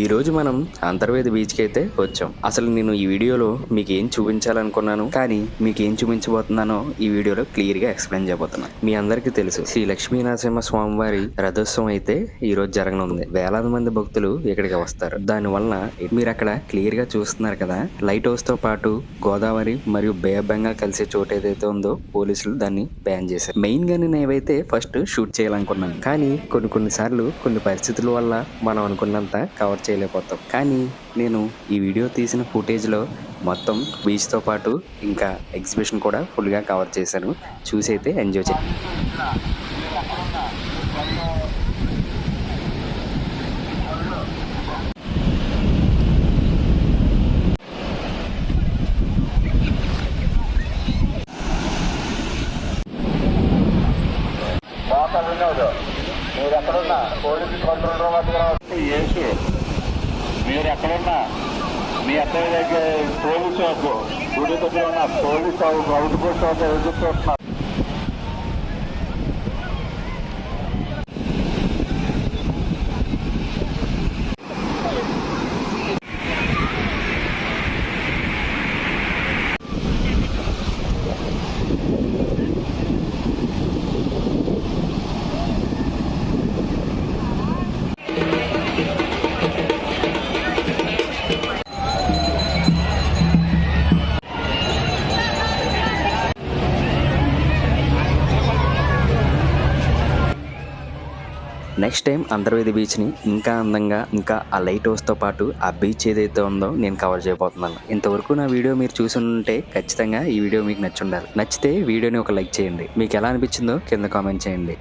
ఈ రోజు మనం అంతర్వేది బీచ్కి అయితే వచ్చాం. అసలు నేను ఈ వీడియోలో మీకు ఏం చూపించాలనుకున్నాను, కానీ మీకు ఏం చూపించబోతున్నానో ఈ వీడియోలో క్లియర్ గా ఎక్స్ప్లెయిన్ చేయబోతున్నాను. మీ అందరికీ తెలుసు, శ్రీ లక్ష్మీ నరసింహ స్వామివారి రథోత్సవం అయితే ఈ రోజు జరగనుంది. వేలాది మంది భక్తులు ఇక్కడికి వస్తారు. దాని వలన మీరు అక్కడ క్లియర్ గా చూస్తున్నారు కదా, లైట్ హౌస్ తో పాటు గోదావరి మరియు బే ఆఫ్ బెంగాల్ కలిసే చోటు ఏదైతే ఉందో పోలీసులు దాన్ని బ్యాన్ చేశారు. మెయిన్ గా నేను ఏవైతే ఫస్ట్ షూట్ చేయాలనుకున్నాను, కానీ కొన్నిసార్లు కొన్ని పరిస్థితుల వల్ల మనం అనుకున్నంత కవర్ చేయలేకపోతాం. కానీ నేను ఈ వీడియో తీసిన ఫుటేజ్లో మొత్తం బీచ్తో పాటు ఇంకా ఎగ్జిబిషన్ కూడా ఫుల్గా కవర్ చేశాను. చూసి అయితే ఎంజాయ్ చేయండి. మీరు ఎక్కడున్నా పోలీసు కంట్రోల్ రూమ్ దగ్గర ఏసు మీరు ఎక్కడున్నా మీ అత్తయ్య దగ్గర పోలీసు గుడి దగ్గర ఉన్న పోలీసు అవుట్ పోస్ట్ ఎదుర్కొంటున్నారు. నెక్స్ట్ టైం అంతర్వేది బీచ్ని ఇంకా అందంగా, ఇంకా ఆ లైట్ హౌస్తో పాటు ఆ బీచ్ ఏదైతే ఉందో నేను కవర్ చేయబోతున్నాను. ఇంతవరకు నా వీడియో మీరు చూసి ఉంటే ఖచ్చితంగా ఈ వీడియో మీకు నచ్చి ఉండాలి. నచ్చితే వీడియోని ఒక లైక్ చేయండి. మీకు ఎలా అనిపించిందో కింద కామెంట్ చేయండి.